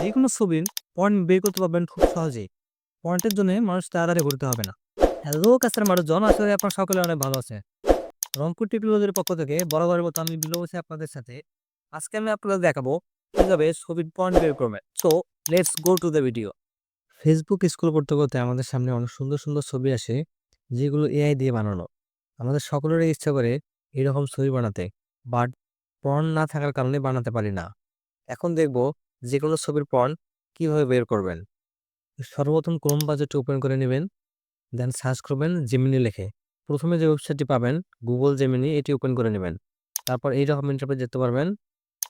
যেকোনো ছবির পয়েন্ট বের করতে পারবেন খুব সহজেই। পয়েন্টের জন্য মানুষ তাড়াতাড়ি ঘুরতে হবে না। হ্যালো কাছের মানুষজন, আসলে আপনার সকলে অনেক ভালো আছে। রংপুর টেকনোলজির পক্ষ থেকে বরাবরের মতো আমি বিলো বসে আপনাদের সাথে আজকে আমি আপনাদের দেখাবো কিভাবে ছবির পয়েন্ট বের করবেন। So let's go to the video. Facebook scroll করতে করতে আমাদের সামনে অনেক সুন্দর সুন্দর ছবি আসে, যেগুলো এআই দিয়ে বানানো। আমাদের সকলেরই ইচ্ছা করে এরকম ছবি বানাতে, বাট পয়েন্ট না থাকার কারণে বানাতে পারি না। এখন দেখবো যে কোনো ছবির পয়েন্ট কিভাবে বের করবেন। সর্বপ্রথম ক্রোম ব্রাউজারটি ওপেন করে নেবেন, দেন সার্চ করবেন জেমিনি লিখে। প্রথমে যে ওয়েবসাইটটি পাবেন গুগল জেমিনি, এটি ওপেন করে নেবেন। তারপর এইরকম ইন্টারফেস দেখতে পারবেন।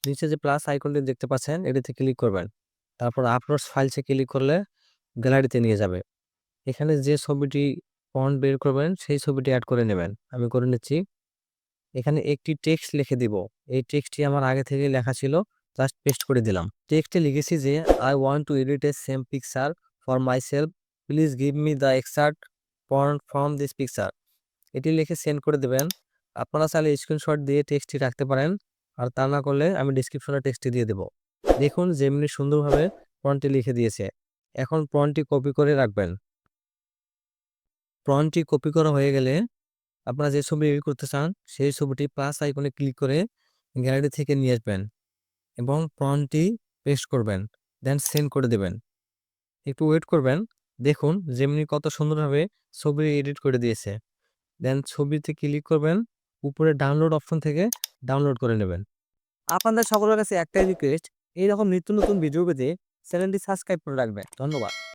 নিচে যে প্লাস আইকনটি দেখতে পাচ্ছেন এটিতে ক্লিক করবেন। তারপর আপলোডস ফাইলসে ক্লিক করলে গ্যালারিতে নিয়ে যাবে। এখানে যে ছবিটি ফন্ট বের করবেন সেই ছবিটি অ্যাড করে নেবেন। আমি করে নিচ্ছি। এখানে একটি টেক্সট লিখে দিব। এই টেক্সটটি আমার আগে থেকে লেখা ছিল, জাস্ট পেস্ট করে দিলাম। টেক্সটে লিখেছি যে I want to edit A same picture for myself, please give me the exact font from this picture. এটি লিখে সেন্ড করে দেবেন। আপনারা চাইলে স্ক্রিনশট দিয়ে টেক্সটটি রাখতে পারেন, আর তা না করলে আমি ডিসক্রিপশনে টেক্সটটি দিয়ে দেবো। দেখুন যেমনি সুন্দরভাবে ফন্টটি লিখে দিয়েছে। এখন ফন্টটি কপি করে রাখবেন। ফন্টটি কপি করা হয়ে গেলে আপনারা যে ছবি এডিট করতে চান সেই ছবিটি প্লাস আইকনে ক্লিক করে গ্যালারি থেকে নিয়ে আসবেন এবং ফন্টটি পেস্ট করবেন, দেন সেন্ড করে দেবেন। একটু ওয়েট করবেন। দেখুন যেমনি কত সুন্দরভাবে ছবি এডিট করে দিয়েছে। দেন ছবিতে ক্লিক করবেন, উপরে ডাউনলোড অপশন থেকে ডাউনলোড করে নেবেন। আপনাদের সকলের কাছে একটাই রিকোয়েস্ট, এইরকম নিত্য নতুন ভিডিও পেতে চ্যানেলটি সাবস্ক্রাইব করে রাখবেন। ধন্যবাদ।